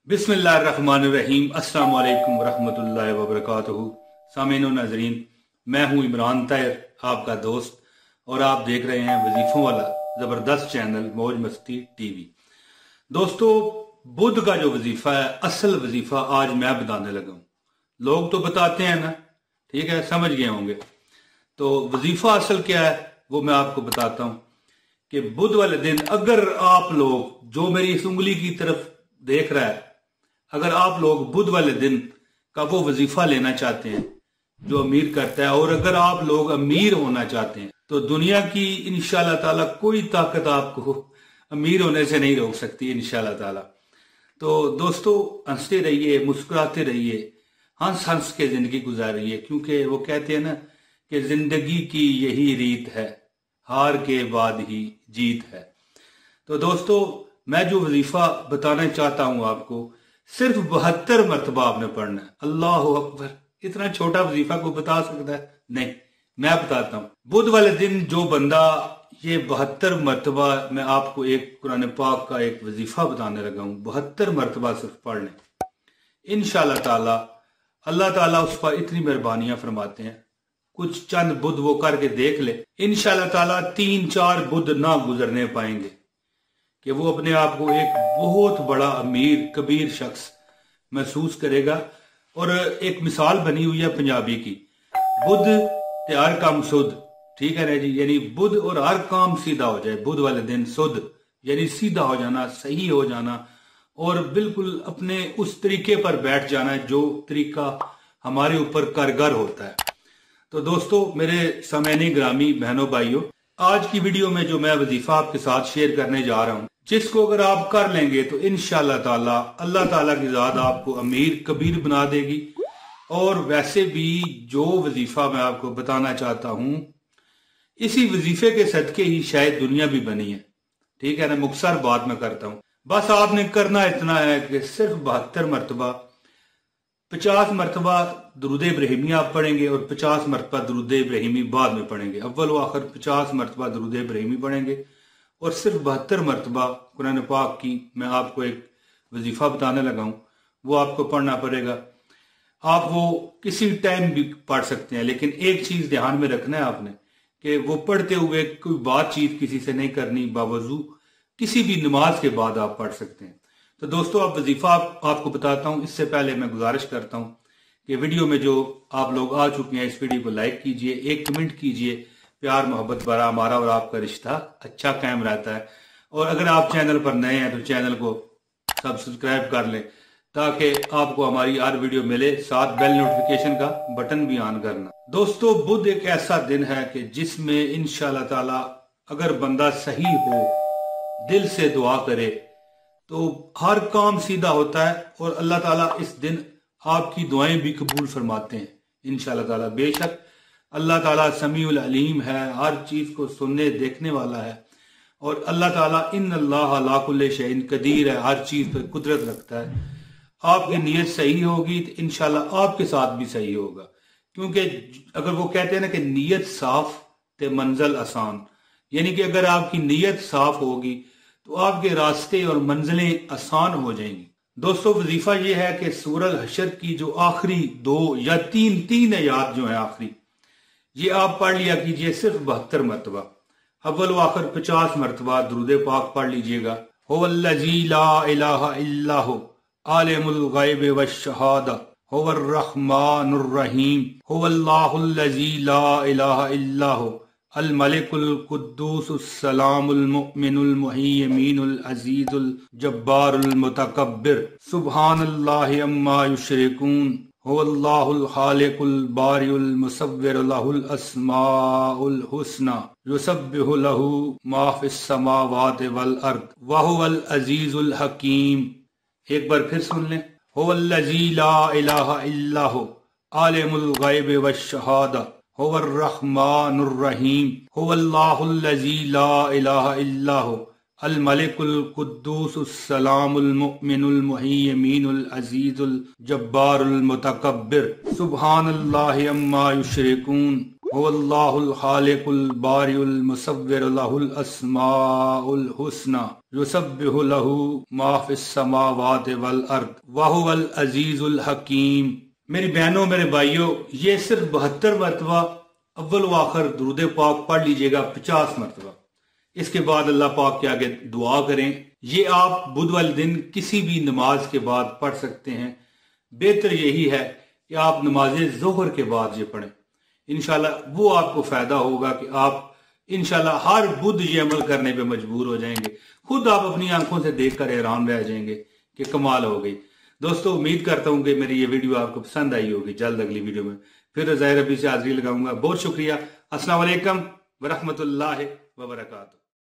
बिस्मिल्लाहिर्रहमानिर्रहीम। अस्सलाम वालेकुम रहमतुल्लाहि व बरकातुहू। सामीन व नाज़रीन, मैं हूँ इमरान ताहिर, आपका दोस्त, और आप देख रहे हैं वजीफों वाला ज़बरदस्त चैनल मौज मस्ती टीवी। दोस्तों, बुध का जो वजीफा है, असल वजीफा आज मैं बताने लगा हूँ। लोग तो बताते हैं ना, ठीक है, समझ गए होंगे। तो वजीफा असल क्या है वो मैं आपको बताता हूँ कि बुध वाले दिन अगर आप लोग, जो मेरी इस उंगली की तरफ देख रहा है, अगर आप लोग बुध वाले दिन का वो वजीफा लेना चाहते हैं जो अमीर करता है, और अगर आप लोग अमीर होना चाहते हैं, तो दुनिया की इंशाल्लाह ताला कोई ताकत आपको अमीर होने से नहीं रोक सकती इंशाल्लाह ताला। तो दोस्तों, हंसते रहिए, मुस्कुराते रहिए, हंस हंस के जिंदगी गुजारिए, क्योंकि वो कहते हैं ना कि जिंदगी की यही रीत है, हार के बाद ही जीत है। तो दोस्तों, मैं जो वजीफा बताना चाहता हूं आपको, सिर्फ 72 मरतबा आपने पढ़ना है। अल्लाह अकबर! इतना छोटा वजीफा को बता सकता है? नहीं, मैं बताता हूं। बुध वाले दिन जो बंदा ये 72 मरतबा, मैं आपको एक कुरान पाक का एक वजीफा बताने लगा हूं, 72 मरतबा सिर्फ पढ़ लें, इंशाल्लाह ताला अल्लाह ताला उस पर इतनी मेहरबानियां फरमाते हैं। कुछ चंद बुध वो करके देख ले, इंशाल्लाह ताला 3-4 बुध ना गुजरने पाएंगे कि वो अपने आप को एक बहुत बड़ा अमीर कबीर शख्स महसूस करेगा। और एक मिसाल बनी हुई है पंजाबी की, बुध ते हर काम सुध, ठीक है ना जी, यानी बुध और हर काम सीधा हो जाए। बुध वाले दिन सुध यानी सीधा हो जाना, सही हो जाना, और बिल्कुल अपने उस तरीके पर बैठ जाना जो तरीका हमारे ऊपर कारगर होता है। तो दोस्तों, मेरे सामईन ग्रामी बहनों भाइयों, आज की वीडियो में जो मैं वजीफा आपके साथ शेयर करने जा रहा हूं, जिसको अगर आप कर लेंगे तो इंशाल्लाह ताला अल्लाह ताला की ज़ात आपको अमीर कबीर बना देगी। और वैसे भी जो वजीफा मैं आपको बताना चाहता हूं, इसी वजीफे के सदके ही शायद दुनिया भी बनी है, ठीक है ना। मुख्तसर बात मैं करता हूं, बस आपने करना इतना है कि सिर्फ 72 मरतबा, 50 मरतबा दुरूद इब्राहिमी आप पढ़ेंगे और 50 मरतबा दुरूद इब्राहिमी बाद में पढ़ेंगे। अव्वल व आखिर 50 मरतबा दुरूद इब्राहिमी पढ़ेंगे और सिर्फ 72 मरतबा कुरान पाक की मैं आपको एक वजीफा बताने लगा हूं, वो आपको पढ़ना पड़ेगा। आप वो किसी टाइम भी पढ़ सकते हैं, लेकिन एक चीज ध्यान में रखना है आपने कि वो पढ़ते हुए कोई बातचीत किसी से नहीं करनी, बावजू किसी भी नमाज के बाद आप पढ़ सकते हैं। तो दोस्तों, आप वजीफा आपको बताता हूं। इससे पहले मैं गुजारिश करता हूं कि वीडियो में जो आप लोग आ चुके हैं, इस वीडियो को लाइक कीजिए, एक कमेंट कीजिए। प्यार मोहब्बत भरा हमारा और आपका रिश्ता अच्छा कायम रहता है। और अगर आप चैनल पर नए हैं तो चैनल को सब्सक्राइब कर लें ताकि आपको हमारी हर वीडियो मिले, साथ बेल नोटिफिकेशन का बटन भी ऑन करना। दोस्तों, बुध एक ऐसा दिन है कि जिसमें इंशाल्लाह ताला अगर बंदा सही हो, दिल से दुआ करे, तो हर काम सीधा होता है और अल्लाह ताला इस दिन आपकी दुआएं भी कबूल फरमाते हैं इंशाल्लाह ताला। बेशक अल्लाह ताला समीउल अलीम है, हर चीज को सुनने देखने वाला है, और अल्लाह ताला इन्नल्लाह अला कुल्लि शैइन कदीर है, हर चीज पर कुदरत रखता है। आपकी नीयत सही होगी तो इंशाल्लाह आपके साथ भी सही होगा, क्योंकि अगर वो कहते हैं ना कि नीयत साफ ते मंजिल आसान, यानी कि अगर आपकी नीयत साफ होगी तो आपके रास्ते और मंजिलें आसान हो जाएंगी। दोस्तों, वजीफा ये है कि सूरह हशर की जो आखिरी 2 या 3 आयात जो है आखिरी, ये आप पढ़ लिया कीजिए सिर्फ 72 मरतबा। अव्वल व आखिर 50 मरतबा दुरूद पाक पढ़ लीजिएगा। हुवल्लज़ी ला इलाहा इल्ला हु आलिमुल गैब वश्शहादा हुवर रहमानुर रहीम हुवल्लाहुल्लज़ी ला इलाहा इल्ला हु अल मलिकुल कुद्दूसुस सलामुल मुमिनुल मुहय्यिनुल अजीजुल जब्बारुल मुतकब्बिर सुब्हानल्लाहि अम्मा युशरिकून हुवल्लाहुल खालिकुल बारिउल मुसव्विर लहुल अस्माउल हुस्ना युसब्बिहु लहु मा फिस समावाति वल अर्द व हुवल अजीजुल हकीम। एक बार फिर सुन लें। हुवल्लज़ी ला इलाहा इल्ला हु आलिमुल गैब वश्शहादा हुवर रहमानुर रहीम हुवल्लाहुल्लज़ी ला इलाहा इल्ला हु अल मलिकुल कुद्दूसुस सलामुल मुमिनुल मुहय्यिनुल अजीजुल जब्बारुल मुतकब्बिर सुब्हानल्लाहि अम्मा युशरिकून हुवल्लाहुल खालिकुल बारिउल मुसव्विरु लहुल अस्माउल हुस्ना युसब्बिहु लहू मा फिस समावाति वल अर्द व हुवल अजीजुल हकीम। मेरी बहनों, मेरे भाइयों, ये सिर्फ 72 मरतबा अव्वल व आखिर दुरूद पाक पढ़ लीजिएगा, 50 मरतबा। इसके बाद अल्लाह पाक के आगे दुआ करें। ये आप बुध वाले दिन किसी भी नमाज के बाद पढ़ सकते हैं। बेहतर यही है कि आप नमाज जोहर के बाद ये पढ़ें। इंशाल्लाह वो आपको फायदा होगा कि आप इंशाल्लाह हर बुध ये अमल करने पे मजबूर हो जाएंगे। खुद आप अपनी आंखों से देखकर हैरान रह जाएंगे कि कमाल हो गई। दोस्तों, उम्मीद करता हूं कि मेरी ये वीडियो आपको पसंद आई होगी। जल्द अगली वीडियो में फिर ज़ाहिर अभी से हाजिरी लगाऊंगा। बहुत शुक्रिया। अस्सलाम वालेकुम व रहमतुल्लाहि व बरकातुहू।